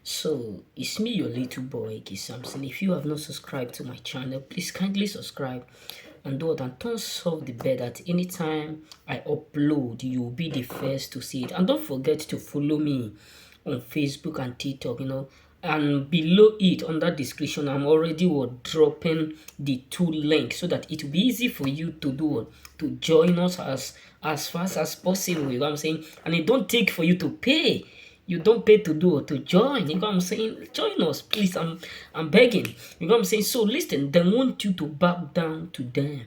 So it's me, your little boy, Ike Samson. If you have not subscribed to my channel, please kindly subscribe and do it and turn off the bell that anytime I upload, you'll be the first to see it. And don't forget to follow me on Facebook and TikTok, and below it under description, I'm already dropping the two links so that it will be easy for you to do to join us as fast as possible. You know what I'm saying? And it don't take for you to pay. You don't pay to do or to join. You know what I'm saying? Join us, please. I'm begging. You know what I'm saying? So listen, they want you to back down to them.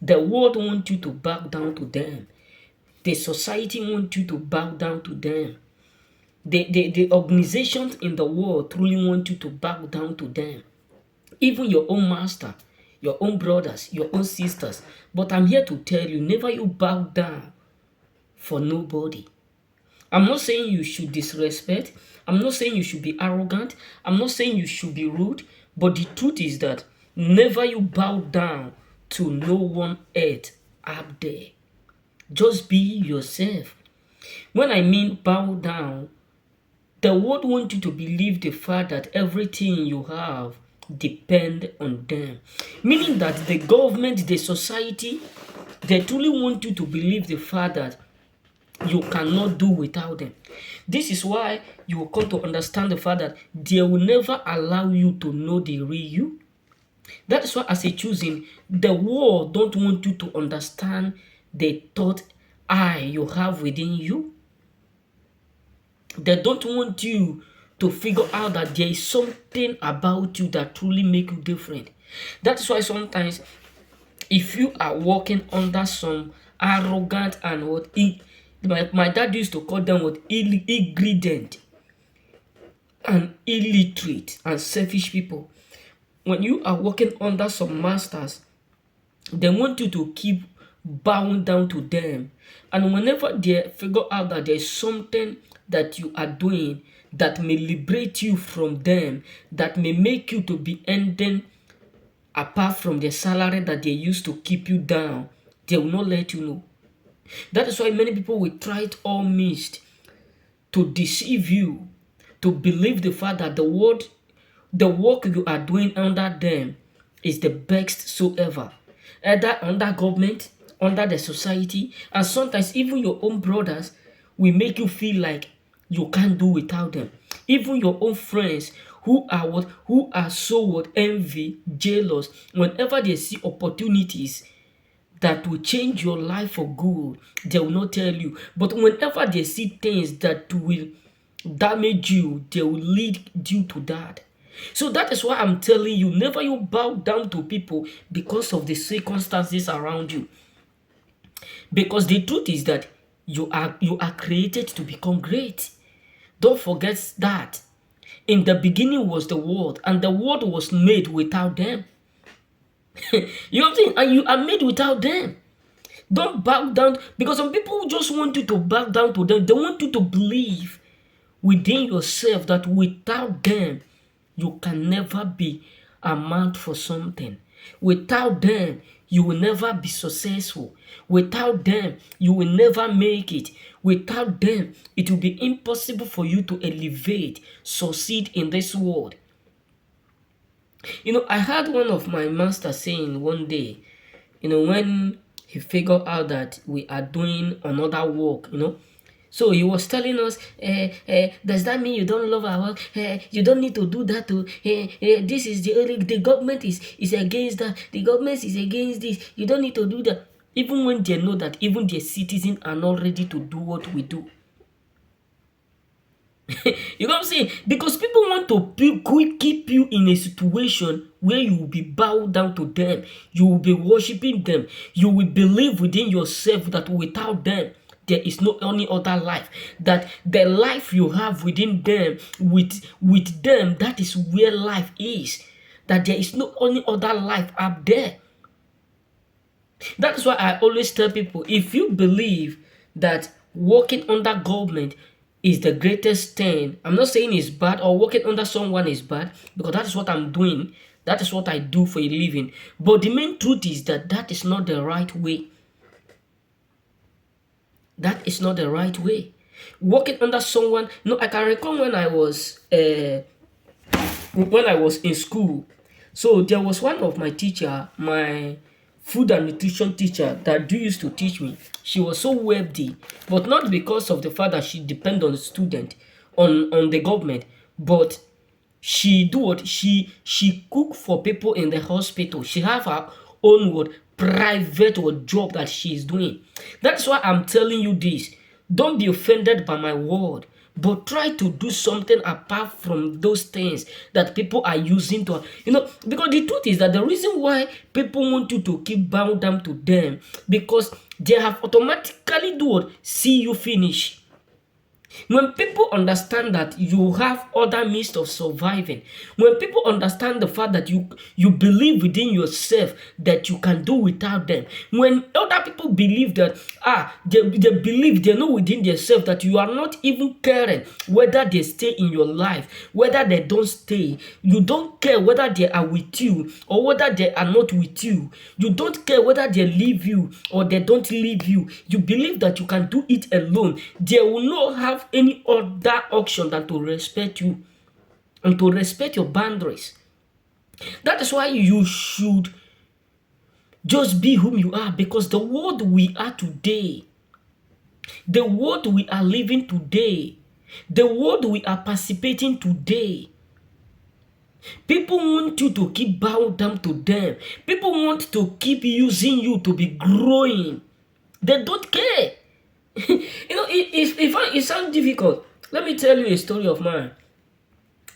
The world want you to back down to them. The society want you to back down to them. The organizations in the world truly want you to back down to them. Even your own master, your own brothers, your own sisters. But I'm here to tell you, never you bow down for nobody. I'm not saying you should disrespect. I'm not saying you should be arrogant. I'm not saying you should be rude. But the truth is that never you bow down to no one else up there. Just be yourself. When I mean bow down, the world wants you to believe the fact that everything you have depend on them. Meaning that the government, the society, they truly want you to believe the fact that you cannot do without them. This is why you will come to understand the fact that they will never allow you to know the real you. That is why as a choosing, the world don't want you to understand the thought I you have within you. They don't want you to figure out that there is something about you that truly make you different. That is why sometimes if you are working under some arrogant and my dad used to call them ingredient and illiterate and selfish people. When you are working under some masters, they want you to keep bowing down to them. And whenever they figure out that there's something that you are doing that may liberate you from them, that may make you to be ending apart from the salary that they used to keep you down, they will not let you know. That is why many people will try it all means to deceive you, to believe the fact that the work you are doing under them is the best so ever. Either under government, under the society, and sometimes even your own brothers will make you feel like you can't do without them. Even your own friends who are so envy, jealous, whenever they see opportunities that will change your life for good, they will not tell you. But whenever they see things that will damage you, they will lead you to that. So that is why I'm telling you, never you bow down to people because of the circumstances around you. Because the truth is that you are created to become great. Don't forget that. In the beginning was the world, and the world was made without them. You know what I'm saying? And you are made without them. Don't bow down because some people just want you to bow down to them. They want you to believe within yourself that without them, you can never be a man for something. Without them, you will never be successful. Without them, you will never make it. Without them, it will be impossible for you to elevate, succeed in this world. I heard one of my masters saying one day, when he figured out that we are doing another work. So he was telling us, does that mean you don't love our work? You don't need to do that. This is the government is against that. The government is against this. You don't need to do that. Even when they know that even their citizens are not ready to do what we do. You know what I'm saying? Because people want to keep you in a situation where you will be bowed down to them. You will be worshiping them. You will believe within yourself that without them, there is no any other life. That the life you have within them, with them, that is where life is. That there is no any other life up there. That is why I always tell people, if you believe that working under government is the greatest thing, I'm not saying it's bad, or working under someone is bad, because that is what I'm doing. That is what I do for a living. But the main truth is that that is not the right way. That is not the right way. Working under someone, no, I can recall when I was in school. So there was one of my teacher, my food and nutrition teacher that do used to teach me. She was so wealthy, but not because of the fact that she depend on the student, on the government, but she do what she cook for people in the hospital. She have her own what private or job that she is doing. That's why I'm telling you this. Don't be offended by my word, but try to do something apart from those things that people are using to, because the truth is that the reason why people want you to keep bound down to them, because they have automatically do what see you finish. When people understand that you have other means of surviving, when people understand the fact that you believe within yourself that you can do without them, when other people believe that they believe they know within themselves that you are not even caring whether they stay in your life, whether they don't stay, you don't care whether they are with you or whether they are not with you, you don't care whether they leave you or they don't leave you, you believe that you can do it alone, they will not have any other option than to respect you and to respect your boundaries. That is why you should just be whom you are, because the world we are today, the world we are living today, the world we are participating today, people want you to keep bowing down to them. People want to keep using you to be growing. They don't care. It sounds difficult. Let me tell you a story of mine.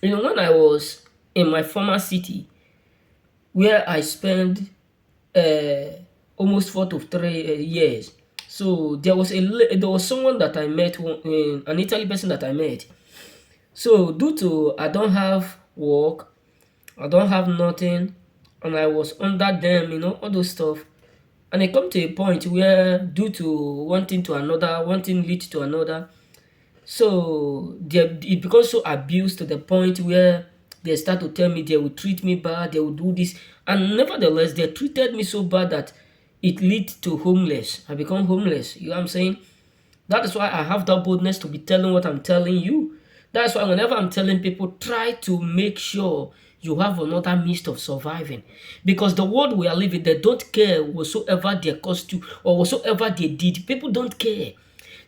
When I was in my former city, where I spent almost 4 to 3 years. So there was someone that I met, an Italy person that I met. So due to I don't have work, I don't have nothing, and I was under them, all those stuff. And it come to a point where due to one thing lead to another, so it becomes so abused to the point where they start to tell me they will treat me bad, they will do this, and nevertheless they treated me so bad that it lead to homeless. I become homeless. You know what I'm saying? That is why I have that boldness to be telling what I'm telling you. That's why whenever I'm telling people, try to make sure you have another means of surviving. Because the world we are living, they don't care whatsoever they cost you or whatsoever they did. People don't care.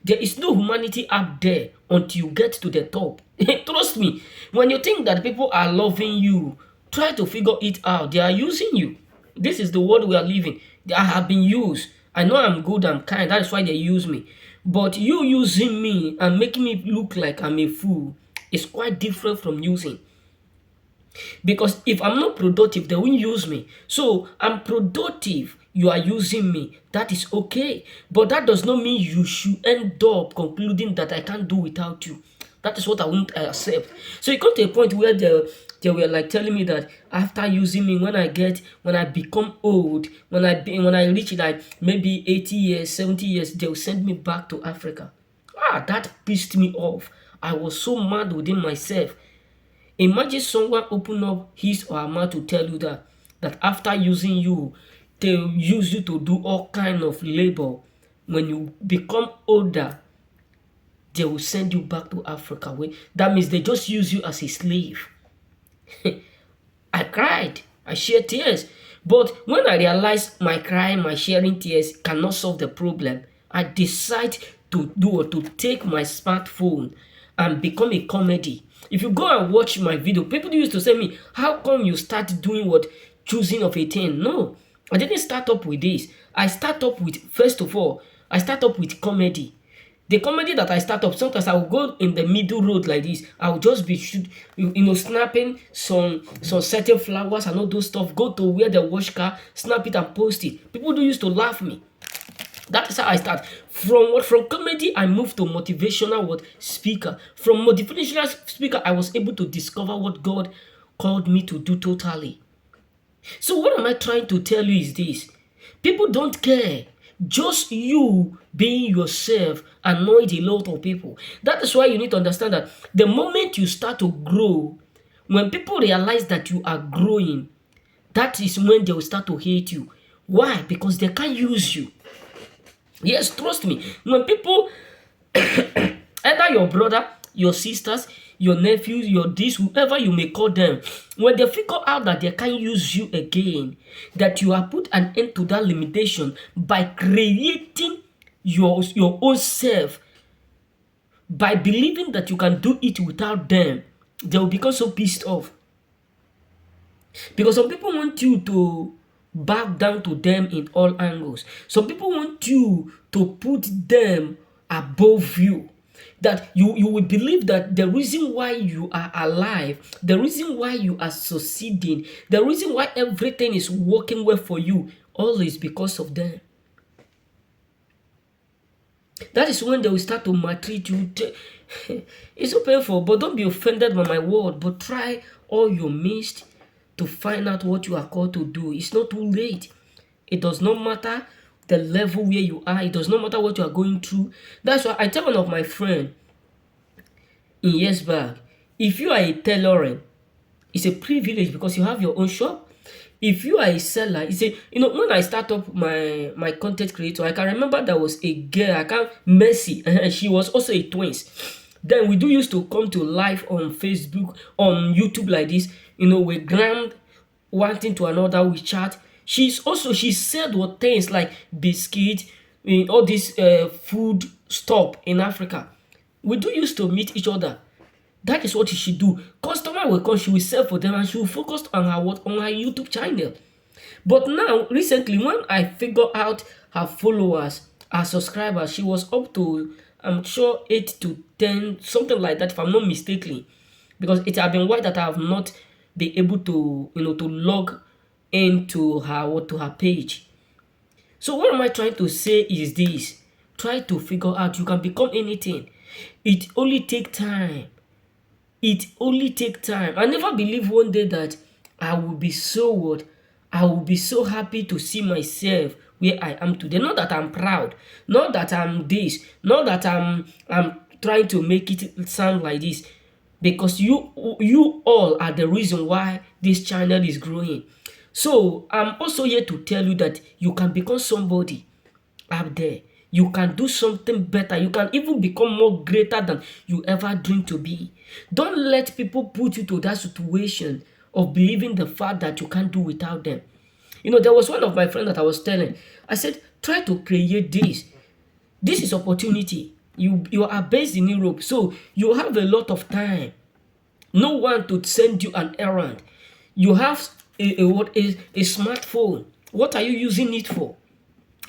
There is no humanity up there until you get to the top. Trust me, when you think that people are loving you, try to figure it out. They are using you. This is the world we are living. I have been used. I know I'm good, I'm kind. That is why they use me. But you using me and making me look like I'm a fool is quite different from using. Because if I'm not productive, they won't use me. So I'm productive. You are using me. That is okay. But that does not mean you should end up concluding that I can't do without you. That is what I won't accept. So it come to a point where they were like telling me that after using me, when I become old, when I reach like maybe 80 years, 70 years, they'll send me back to Africa. That pissed me off. I was so mad within myself. Imagine someone open up his or her mouth to tell you that after using you, they use you to do all kind of labor. When you become older, they will send you back to Africa. That means they just use you as a slave. I cried. I shed tears. But when I realized my crying, my sharing tears cannot solve the problem, I decide to take my smartphone and become a comedy. If you go and watch my video, people used to say me, how come you start doing what choosing of a thing? No, I didn't start up with this. I start up with, first of all, I start up with comedy. The comedy that I start up, sometimes I will go in the middle road like this. I will just be snapping some certain flowers and all those stuff. Go to where the wash car, snap it and post it. People do used to laugh me. That is how I start. From comedy, I moved to motivational speaker. From motivational speaker, I was able to discover what God called me to do totally. So what am I trying to tell you is this. People don't care. Just you being yourself annoyed a lot of people. That is why you need to understand that the moment you start to grow, when people realize that you are growing, that is when they will start to hate you. Why? Because they can't use you. Yes, trust me. When people Either your brother, your sisters, your nephews, your this, whoever you may call them, when they figure out that they can't use you again, that you have put an end to that limitation by creating your own self, by believing that you can do it without them, they will become so pissed off. Because some people want you to back down to them in all angles. Some people want you to put them above you. That you will believe that the reason why you are alive, the reason why you are succeeding, the reason why everything is working well for you, all is because of them. That is when they will start to maltreat you. It's so painful, but don't be offended by my word, but try all your best to find out what you are called to do. It's not too late. It does not matter the level where you are. It does not matter what you are going through. That's why I tell one of my friends in years back, if you are a tailoring, it's a privilege because you have your own shop. If you are a seller, it's a, when I start up my content creator, I can remember there was a girl, I can't, Mercy, she was also a twins. Then we do used to come to live on Facebook, on YouTube like this, we grand one thing to another, we chat. She said what things like biscuit, all this food stop in Africa. We do used to meet each other. That is what she do. Customer will come, she will sell for them, and she will focus on her YouTube channel. But now, recently, when I figure out her followers, her subscribers, she was up to, I'm sure, 8 to 10, something like that, if I'm not mistaken. Because it has been while that I have not been able to, to log into her page. So what am I trying to say is this: try to figure out you can become anything. It only takes time. It only takes time. I never believe one day that I will be so what? I will be so happy to see myself where I am today. Not that I'm proud, not that I'm this, not that I'm trying to make it sound like this. Because you all are the reason why this channel is growing. So I'm also here to tell you that you can become somebody out there. You can do something better. You can even become more greater than you ever dreamed to be. Don't let people put you to that situation of believing the fact that you can't do without them. There was one of my friends that I was telling. I said, try to create this. This is opportunity. You are based in Europe, so you have a lot of time. No one to send you an errand. You have a smartphone. What are you using it for?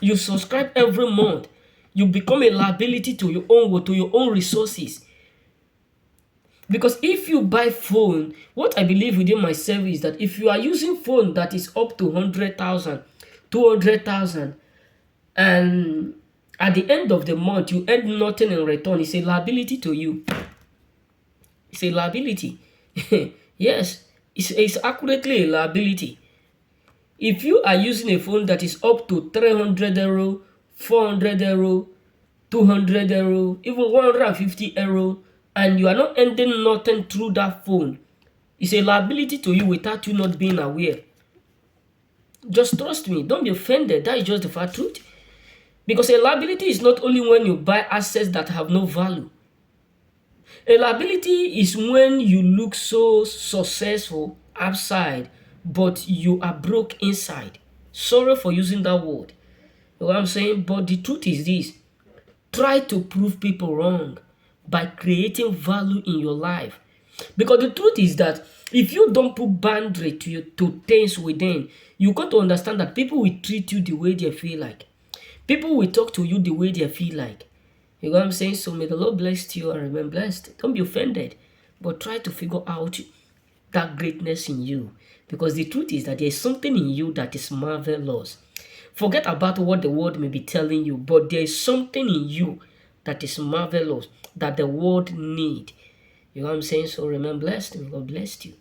You subscribe every month. You become a liability to your own resources. Because if you buy phone, what I believe within myself is that if you are using phone that is up to 100,000, 200,000, and at the end of the month you earn nothing in return, it's a liability to you. It's a liability. Yes, it's accurately a liability. If you are using a phone that is up to 300 euro, 400 euro, 200 euro, even 150 euro, and you are not earning nothing through that phone, it's a liability to you without you not being aware. Just trust me, don't be offended. That is just the fact truth. Because a liability is not only when you buy assets that have no value. A liability is when you look so successful outside, but you are broke inside. Sorry for using that word. You know what I'm saying? But the truth is this: try to prove people wrong by creating value in your life. Because the truth is that if you don't put boundary to things within, you got to understand that people will treat you the way they feel like. People will talk to you the way they feel like. You know what I'm saying? So may the Lord bless you and remain blessed. Don't be offended, but try to figure out that greatness in you. Because the truth is that there is something in you that is marvelous. Forget about what the world may be telling you, but there is something in you that is marvelous, that the world need. You know what I'm saying? So remain blessed, and God bless you.